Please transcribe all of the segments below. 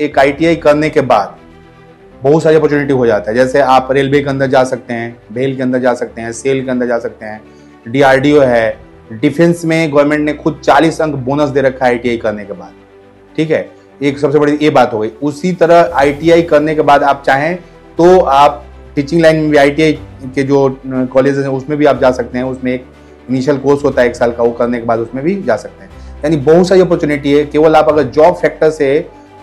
एक ITI करने के बाद बहुत सारी अपॉर्चुनिटी हो जाता है। जैसे आप रेलवे के अंदर जा सकते हैं, बेल के अंदर जा सकते हैं, सेल के अंदर जा सकते हैं, DRDO है, डिफेंस में गवर्नमेंट ने खुद 40 अंक बोनस दे रखा है ITI करने के बाद। ठीक है, एक सबसे बड़ी ये बात हो गई। उसी तरह ITI करने के बाद आप चाहें तो आप टीचिंग लाइन में भी ITI के जो कॉलेज हैं उसमें भी आप जा सकते हैं। उसमें एक इनिशियल कोर्स होता है 1 साल का, वो करने के बाद उसमें भी जा सकते हैं। यानी बहुत सारी अपॉर्चुनिटी है। केवल आप अगर जॉब फैक्टर से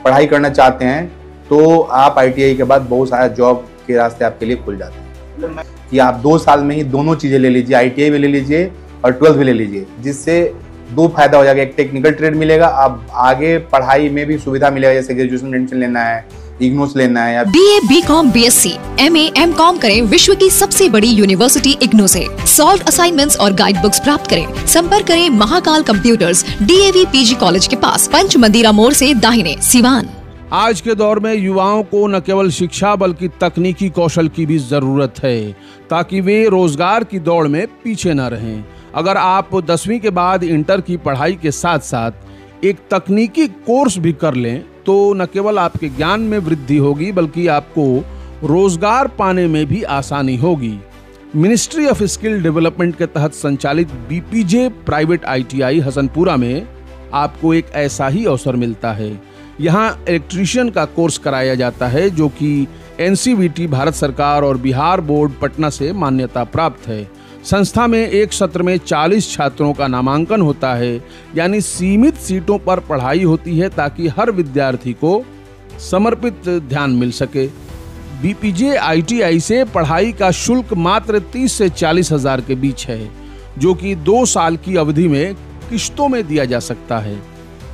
पढ़ाई करना चाहते हैं तो आप ITI के बाद बहुत सारा जॉब के रास्ते आपके लिए खुल जाते हैं कि आप 2 साल में ही दोनों चीज़ें ले लीजिए, ITI भी ले लीजिए और 12th भी ले लीजिए, जिससे 2 फायदा हो जाएगा। एक टेक्निकल ट्रेड मिलेगा, आप आगे पढ़ाई में भी सुविधा मिलेगा। जैसे ग्रेजुएशन एडमिशन लेना है, इग्नोस लेना है, या BA, BCom, BSc, MA, MCom करें विश्व की सबसे बड़ी यूनिवर्सिटी इग्नू से। सॉल्व असाइनमेंट्स और गाइड बुक्स प्राप्त करें। संपर्क करें Mahakal computers, DAV PG college के पास, पंच मंदिरा मोड़ से दाहिने, सिवान। आज के दौर में युवाओं को न केवल शिक्षा बल्कि तकनीकी कौशल की भी जरूरत है ताकि वे रोजगार की दौड़ में पीछे न रहें। अगर आप 10वीं के बाद इंटर की पढ़ाई के साथ साथ एक तकनीकी कोर्स भी कर लें तो न केवल आपके ज्ञान में वृद्धि होगी बल्कि आपको रोजगार पाने में भी आसानी होगी। मिनिस्ट्री ऑफ स्किल डेवलपमेंट के तहत संचालित BPJ प्राइवेट ITI हसनपुरा में आपको एक ऐसा ही अवसर मिलता है। यहाँ इलेक्ट्रीशियन का कोर्स कराया जाता है जो कि NCVT भारत सरकार और बिहार बोर्ड पटना से मान्यता प्राप्त है। संस्था में एक सत्र में 40 छात्रों का नामांकन होता है, यानी सीमित सीटों पर पढ़ाई होती है ताकि हर विद्यार्थी को समर्पित ध्यान मिल सके। BPJ ITI से पढ़ाई का शुल्क मात्र 30 से 40 हजार के बीच है, जो कि 2 साल की अवधि में किश्तों में दिया जा सकता है।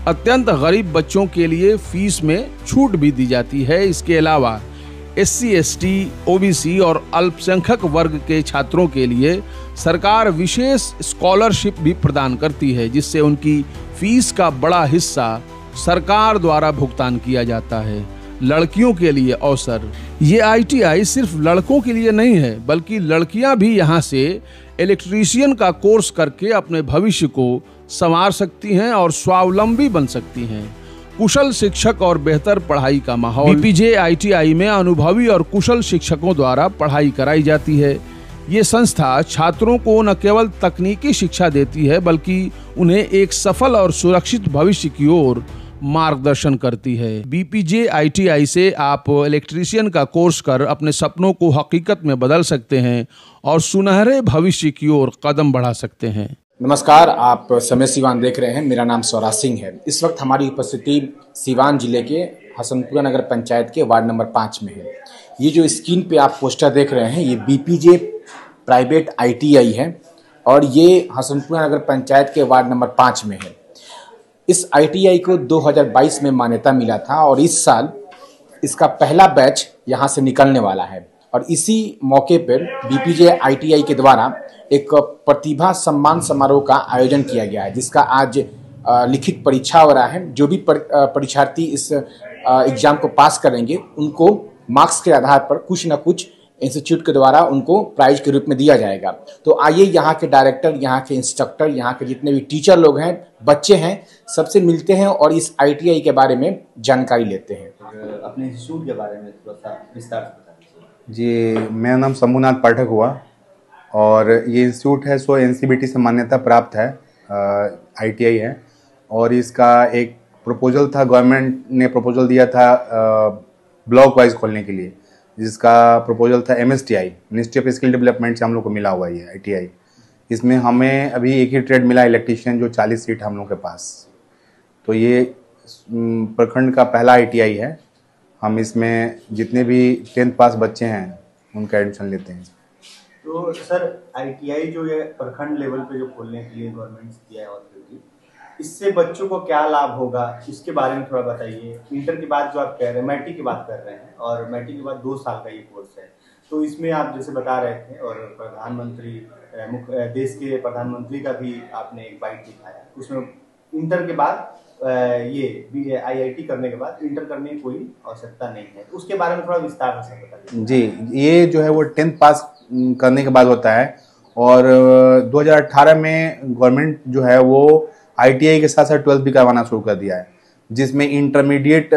अत्यंत गरीब बच्चों के लिए फीस में छूट भी दी जाती है। इसके अलावा SC, ST, OBC और अल्पसंख्यक वर्ग के छात्रों के लिए सरकार विशेष स्कॉलरशिप भी प्रदान करती है, जिससे उनकी फीस का बड़ा हिस्सा सरकार द्वारा भुगतान किया जाता है। लड़कियों के लिए अवसर, ये ITI सिर्फ लड़कों के लिए नहीं है बल्कि लड़कियां भी यहाँ से इलेक्ट्रीशियन का कोर्स करके अपने भविष्य को संवार सकती हैं और स्वावलंबी बन सकती हैं। कुशल शिक्षक और बेहतर पढ़ाई का माहौल। BPJ ITI में अनुभवी और कुशल शिक्षकों द्वारा पढ़ाई कराई जाती है। ये संस्था छात्रों को न केवल तकनीकी शिक्षा देती है बल्कि उन्हें एक सफल और सुरक्षित भविष्य की ओर मार्गदर्शन करती है। BPJ ITI से आप इलेक्ट्रीशियन का कोर्स कर अपने सपनों को हकीकत में बदल सकते हैं और सुनहरे भविष्य की ओर कदम बढ़ा सकते हैं। नमस्कार, आप समय सिवान देख रहे हैं। मेरा नाम स्वराज सिंह है। इस वक्त हमारी उपस्थिति सिवान जिले के हसनपुरा नगर पंचायत के वार्ड नंबर 5 में है। ये जो स्क्रीन पे आप पोस्टर देख रहे हैं ये BPJ प्राइवेट ITI है और ये हसनपुरा नगर पंचायत के वार्ड नंबर 5 में है। इस ITI को 2022 में मान्यता मिला था और इस साल इसका पहला बैच यहाँ से निकलने वाला है। और इसी मौके पर BPJ ITI के द्वारा एक प्रतिभा सम्मान समारोह का आयोजन किया गया है, जिसका आज लिखित परीक्षा हो रहा है। जो भी परीक्षार्थी इस एग्जाम को पास करेंगे उनको मार्क्स के आधार पर कुछ न कुछ इंस्टीट्यूट के द्वारा उनको प्राइज के रूप में दिया जाएगा। तो आइए यहाँ के डायरेक्टर, यहाँ के इंस्ट्रक्टर, यहाँ के जितने भी टीचर लोग हैं, बच्चे हैं, सबसे मिलते हैं और इस ITI के बारे में जानकारी लेते हैं। अपने इंस्टीट्यूट के बारे में थोड़ा सा विस्तार से बता दीजिए। जी, मेरा नाम शंभुनाथ पाठक हुआ और ये इंस्टीट्यूट है सो NCVT से मान्यता प्राप्त है, ITI है। और इसका एक प्रपोजल था, गवर्नमेंट ने प्रपोजल दिया था ब्लॉक वाइज खोलने के लिए, जिसका प्रपोजल था MSTI, ministry of skill development से हम लोग को मिला हुआ है ITI। इसमें हमें अभी एक ही ट्रेड मिला इलेक्ट्रीशियन, जो 40 सीट हम लोग के पास। तो ये प्रखंड का पहला ITI है। हम इसमें जितने भी 10th पास बच्चे हैं उनका एडमिशन लेते हैं। तो सर ITI जो ये प्रखंड लेवल पे जो खोलने के लिए गवर्नमेंट दिया है ऑथोरिटी, इससे बच्चों को क्या लाभ होगा इसके बारे में थोड़ा बताइए। इंटर के बाद जो आप कह रहे हैं, मैट्रिक की बात कर रहे हैं और मैट्रिक के बाद 2 साल का ये कोर्स है, तो इसमें आप जैसे बता रहे थे और प्रधानमंत्री देश के प्रधानमंत्री का भी आपने एक बाइट दिखाया, उसमें इंटर के बाद ये IIT करने के बाद इंटर करने की कोई आवश्यकता नहीं है, तो उसके बारे में थोड़ा विस्तार से बताइए। जी, ये जो है वो 10th पास करने के बाद होता है और 2018 में गवर्नमेंट जो है वो ITI के साथ साथ 12th भी करवाना शुरू कर दिया है, जिसमें इंटरमीडिएट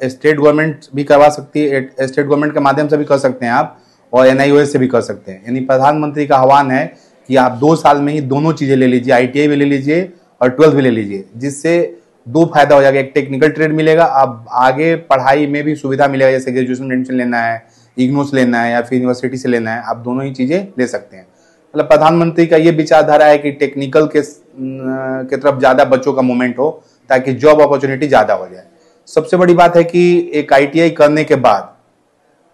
स्टेट गवर्नमेंट भी करवा सकती है, स्टेट गवर्नमेंट के माध्यम से भी कर सकते हैं आप, और NIOS से भी कर सकते हैं। यानी प्रधानमंत्री का आह्वान है कि आप 2 साल में ही दोनों चीज़ें ले लीजिए, ITI भी ले लीजिए और 12th भी ले लीजिए, जिससे 2 फायदा हो जाएगा। एक टेक्निकल ट्रेड मिलेगा, अब आगे पढ़ाई में भी सुविधा मिलेगा, जैसे ग्रेजुएशन एडमिशन लेना है, इग्नू लेना है या फिर यूनिवर्सिटी से लेना है, आप दोनों ही चीज़ें ले सकते हैं। मतलब प्रधानमंत्री का ये विचारधारा है कि टेक्निकल के तरफ ज़्यादा बच्चों का मूवमेंट हो, ताकि जॉब अपॉर्चुनिटी ज़्यादा हो जाए। सबसे बड़ी बात है कि एक ITI करने के बाद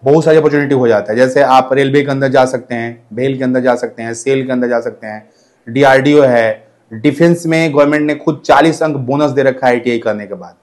बहुत सारी अपॉर्चुनिटी हो जाता है, जैसे आप रेलवे के अंदर जा सकते हैं, बेल के अंदर जा सकते हैं, सेल के अंदर जा सकते हैं, DRDO है, डिफेंस में गवर्नमेंट ने खुद 40 अंक बोनस दे रखा है ITI करने के बाद।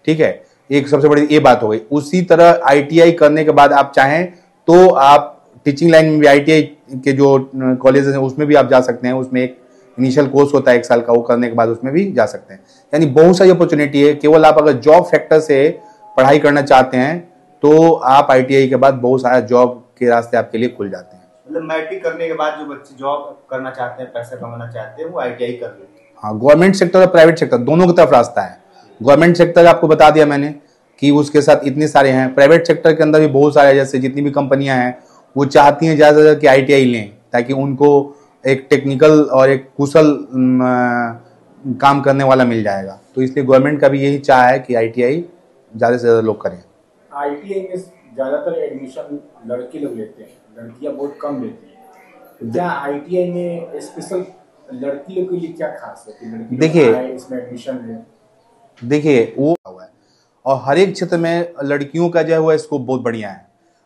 ठीक है, एक सबसे बड़ी ये बात हो गई। उसी तरह ITI करने के बाद आप चाहें तो आप टीचिंग लाइन में भी ITI के जो कॉलेजेस हैं उसमें भी आप जा सकते हैं। उसमें एक इनिशियल कोर्स होता है 1 साल का, वो करने के बाद उसमें भी जा सकते हैं। यानी बहुत सारी अपॉर्चुनिटी है। केवल आप अगर जॉब फैक्टर से पढ़ाई करना चाहते हैं तो आप ITI के बाद बहुत सारा जॉब के रास्ते आपके लिए खुल जाते हैं। मतलब मैट्रिक करने के बाद जो बच्चे जॉब करना चाहते हैं, पैसा कमाना चाहते हैं, वो ITI कर लेते हैं। हाँ, गवर्नमेंट सेक्टर और प्राइवेट सेक्टर दोनों की तरफ रास्ता है। गवर्नमेंट सेक्टर आपको बता दिया मैंने कि उसके साथ इतने सारे हैं, प्राइवेट सेक्टर के अंदर भी बहुत सारे, जैसे जितनी भी कंपनियां हैं वो चाहती हैं ज़्यादा से ज़्यादा कि ITI लें, ताकि उनको एक टेक्निकल और एक कुशल काम करने वाला मिल जाएगा। तो इसलिए गवर्नमेंट का भी यही चाह है कि ITI ज़्यादा से ज़्यादा लोग करें। ITI में ज़्यादातर एडमिशन लड़के लोग लेते हैं, लड़कियां बहुत कम लेती हैं। क्या ITI में स्पेशल लड़की लोग के लिए क्या खास है कि लड़की देखिए इसमें एडमिशन ले? देखिए वो हुआ है, और हर एक क्षेत्र में लड़कियों का जो है वो स्कोप बहुत बढ़िया है।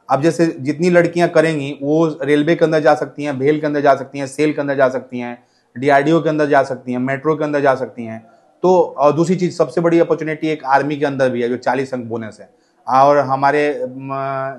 अब जैसे जितनी लड़कियां करेंगी वो रेलवे के अंदर जा सकती हैं, भेल के अंदर जा सकती हैं, सेल के अंदर जा सकती हैं, DRDO के अंदर जा सकती हैं, मेट्रो के अंदर जा सकती हैं। तो और दूसरी चीज़ सबसे बड़ी अपॉर्चुनिटी एक आर्मी के अंदर भी है, जो 40 अंक बोनस है। और हमारे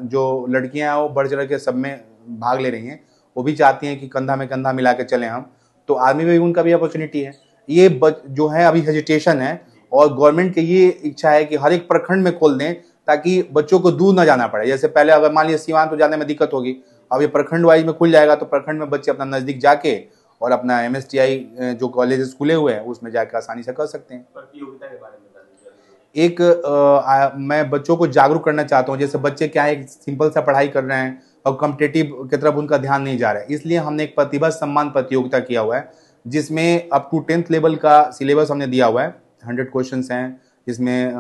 जो लड़कियां हैं वो बढ़ चढ़ के सब में भाग ले रही हैं, वो भी चाहती हैं कि कंधा में कंधा मिला के चलें हम, तो आर्मी में भी उनका भी अपॉर्चुनिटी है। ये जो है अभी हेजिटेशन है, और गवर्नमेंट की ये इच्छा है कि हर एक प्रखंड में खोल दें, ताकि बच्चों को दूर ना जाना पड़े। जैसे पहले अगर मान लीजिए सीवान तो जाने में दिक्कत होगी, अब ये प्रखंड वाइज में खुल जाएगा, तो प्रखंड में बच्चे अपना नज़दीक जाके और अपना MSTI जो कॉलेजेस खुले हुए हैं उसमें जाकर आसानी से कर सकते हैं। प्रतियोगिता के बारे में बता दीजिए। मैं बच्चों को जागरूक करना चाहता हूँ। जैसे बच्चे क्या है, एक सिंपल सा पढ़ाई कर रहे हैं और कॉम्पिटिटिव की तरफ उनका ध्यान नहीं जा रहा है, इसलिए हमने एक प्रतिभा सम्मान प्रतियोगिता किया हुआ है, जिसमें अप टू 10th लेवल का सिलेबस हमने दिया हुआ है। 100 क्वेश्चन हैं, जिसमें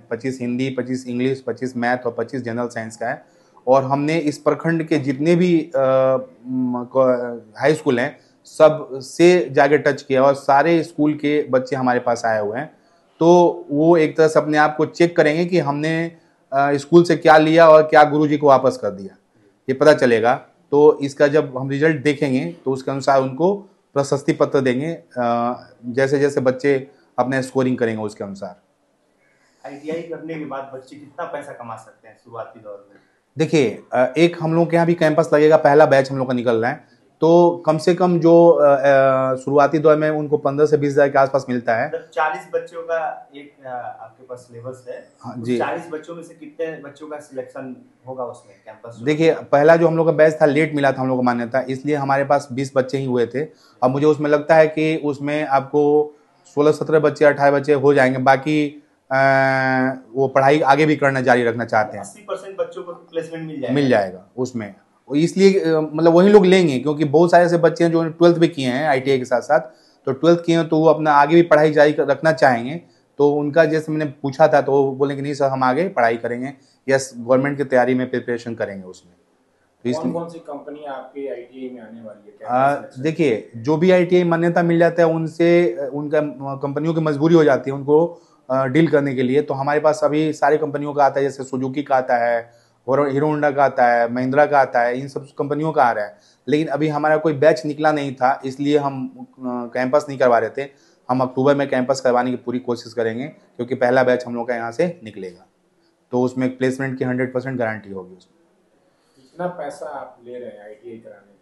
25 हिंदी, 25 इंग्लिश, 25 मैथ और 25 जनरल साइंस का है। और हमने इस प्रखंड के जितने भी हाई स्कूल हैं सब से जाके टच किया, और सारे स्कूल के बच्चे हमारे पास आए हुए हैं। तो वो एक तरह से अपने आप को चेक करेंगे कि हमने स्कूल से क्या लिया और क्या गुरुजी को वापस कर दिया, ये पता चलेगा। तो इसका जब हम रिजल्ट देखेंगे तो उसके अनुसार उनको प्रशस्ति पत्र देंगे, जैसे जैसे बच्चे अपने स्कोरिंग करेंगे उसके अनुसार। ITI करने के बाद बच्चे कितना पैसा कमा सकते हैं शुरुआती दौर में? देखिए एक हम लोग के यहाँ भी कैंपस लगेगा, पहला बैच हम लोग का निकल रहा है, तो कम से कम जो शुरुआती दौर में उनको 15 से 20 हज़ार के आसपास मिलता है। 40 बच्चों का एक आपके पास सिलेबस है। हाँ जी। 40 बच्चों में से कितने बच्चों का सिलेक्शन होगा उसमें कैंपस? देखिए पहला जो हम लोग का बैच था लेट मिला था हम लोग को मान्यता, इसलिए हमारे पास 20 बच्चे ही हुए थे। अब मुझे उसमें लगता है कि उसमें आपको 16-17 बच्चे 18 बच्चे हो जाएंगे, बाकी वो पढ़ाई आगे भी करना जारी रखना चाहते हैं। 80% बच्चों को प्लेसमेंट मिल जाएगा उसमें, इसलिए मतलब वही लोग लेंगे, क्योंकि बहुत सारे ऐसे बच्चे हैं जो 12th भी किए हैं ITI के साथ साथ, तो 12th किए हैं तो वो अपना आगे भी पढ़ाई जारी रखना चाहेंगे। तो उनका जैसे मैंने पूछा था तो वो बोले कि नहीं सर हम आगे पढ़ाई करेंगे, यस गवर्नमेंट की तैयारी में प्रिपरेशन करेंगे उसमें। तो इसलिए कौन सी कंपनी आपके ITI में आने वाली है? देखिए जो भी ITI मान्यता मिल जाता है उनसे उनका कंपनियों की मजबूरी हो जाती है उनको डील करने के लिए। तो हमारे पास अभी सारी कंपनियों का आता है, जैसे सुजुकी का आता है, हीरो होंडा का आता है, महिंद्रा का आता है, इन सब कंपनियों का आ रहा है। लेकिन अभी हमारा कोई बैच निकला नहीं था, इसलिए हम कैंपस नहीं करवा रहे थे। हम अक्टूबर में कैंपस करवाने की पूरी कोशिश करेंगे, क्योंकि पहला बैच हम लोग का यहाँ से निकलेगा, तो उसमें प्लेसमेंट की 100% गारंटी होगी। उसमें कितना पैसा आप ले रहे हैं ITI कराने में?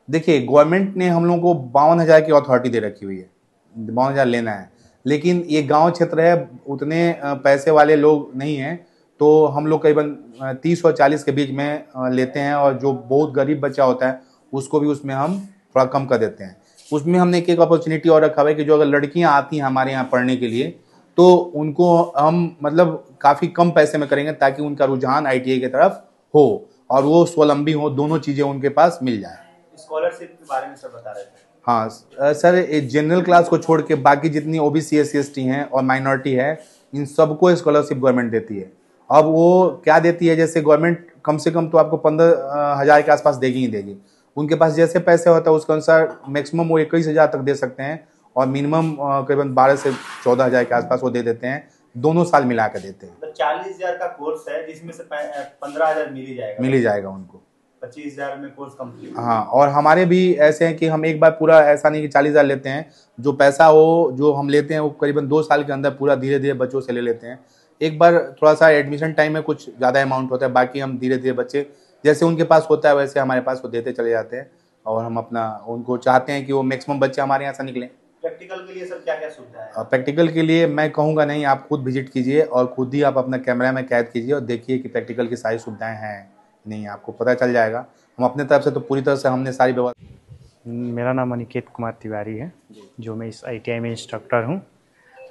देखिए गवर्नमेंट ने हम लोग को 52,000 की अथॉरिटी दे रखी हुई है, 52,000 लेना है, लेकिन ये गाँव क्षेत्र है, उतने पैसे वाले लोग नहीं हैं, तो हम लोग करीबन 30 और 40 के बीच में लेते हैं। और जो बहुत गरीब बच्चा होता है उसको भी उसमें हम थोड़ा कम कर देते हैं। उसमें हमने एक अपॉर्चुनिटी और रखा हुआ है कि जो अगर लड़कियां आती हैं हमारे यहाँ पढ़ने के लिए, तो उनको हम मतलब काफ़ी कम पैसे में करेंगे ताकि उनका रुझान ITI की तरफ हो और वो स्वावलंबी हो, दोनों चीज़ें उनके पास मिल जाए। स्कॉलरशिप के बारे में सब बता रहे थे। हाँ सर, जनरल क्लास को छोड़ के बाकी जितनी OBC SC ST हैं और माइनॉरिटी है, इन सबको स्कॉलरशिप गवर्नमेंट देती है। अब वो क्या देती है, जैसे गवर्नमेंट कम से कम तो आपको 15,000 के आसपास देगी ही देगी। उनके पास जैसे पैसे होता है उसके अनुसार मैक्सिमम वो 21,000 तक दे सकते हैं और मिनिमम करीबन 12 से 14,000 के आसपास वो दे देते हैं, दोनों साल मिला कर देते हैं। तो 40,000 का कोर्स है जिसमें से 15,000 मिल ही जाएगा उनको, 25,000 में कोर्स कंप्लीट। हाँ, और हमारे भी ऐसे हैं कि हम एक बार पूरा ऐसा नहीं कि 40,000 लेते हैं, जो पैसा हो जो हम लेते हैं वो करीबन 2 साल के अंदर पूरा धीरे धीरे बच्चों से ले लेते हैं। एक बार थोड़ा सा एडमिशन टाइम में कुछ ज़्यादा अमाउंट होता है, बाकी हम धीरे धीरे बच्चे जैसे उनके पास होता है वैसे हमारे पास वो देते चले जाते हैं और हम अपना उनको चाहते हैं कि वो मैक्सिमम बच्चे हमारे यहाँ से निकलें। प्रैक्टिकल के लिए सर क्या क्या सुविधा है? प्रैक्टिकल के लिए मैं कहूँगा नहीं, आप खुद विजिट कीजिए और खुद ही आप अपना कैमरा में कैद कीजिए और देखिए कि प्रैक्टिकल की सारी सुविधाएं हैं नहीं, आपको पता चल जाएगा। हम अपने तरफ से तो पूरी तरह से हमने सारी व्यवस्था। मेरा नाम अनिकेत कुमार तिवारी है, जो मैं इस ITI में इंस्ट्रक्टर हूँ।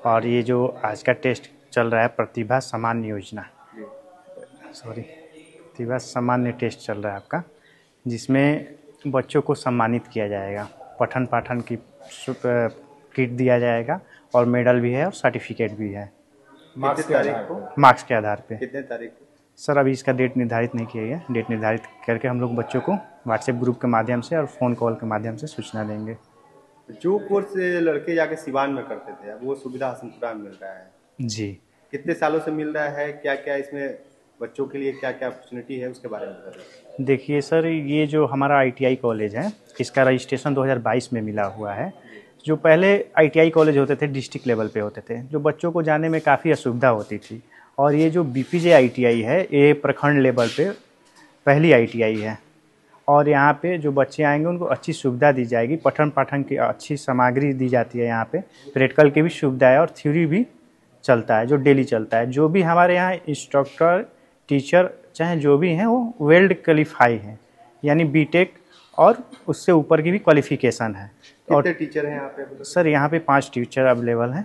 और ये जो आज का टेस्ट चल रहा है प्रतिभा सामान्य योजना, प्रतिभा सामान्य टेस्ट चल रहा है आपका, जिसमें बच्चों को सम्मानित किया जाएगा, पठन पाठन की किट दिया जाएगा और मेडल भी है और सर्टिफिकेट भी है। मार्क्स के आधार पे। कितने तारीख को? सर अभी इसका डेट निर्धारित नहीं किया गया, डेट निर्धारित करके हम लोग बच्चों को व्हाट्सएप ग्रुप के माध्यम से और फ़ोन कॉल के माध्यम से सूचना देंगे। जो कोर्स लड़के जाके सिवान में करते थे अब वो सुविधा हसनपुरा में मिल रहा है जी। कितने सालों से मिल रहा है, क्या क्या इसमें बच्चों के लिए क्या क्या अपॉर्चुनिटी है उसके बारे में बता दीजिए। देखिए सर, ये जो हमारा ITI कॉलेज है इसका रजिस्ट्रेशन 2022 में मिला हुआ है। जो पहले ITI कॉलेज होते थे डिस्ट्रिक्ट लेवल पे होते थे, जो बच्चों को जाने में काफ़ी असुविधा होती थी, और ये जो BPJ ITI है ये प्रखंड लेवल पे पहली ITI है। और यहाँ पे जो बच्चे आएंगे उनको अच्छी सुविधा दी जाएगी, पठन पाठन की अच्छी सामग्री दी जाती है। यहाँ पे प्रैक्टिकल की भी सुविधा है और थ्योरी भी चलता है जो डेली चलता है। जो भी हमारे यहाँ इंस्ट्रक्टर टीचर चाहे जो भी हैं वो वेल्ड क्वालिफाई हैं, यानी BTech और उससे ऊपर की भी क्वालिफिकेशन है। कितने टीचर हैं यहाँ पे? सर यहाँ पे 5 टीचर अवेलेबल हैं।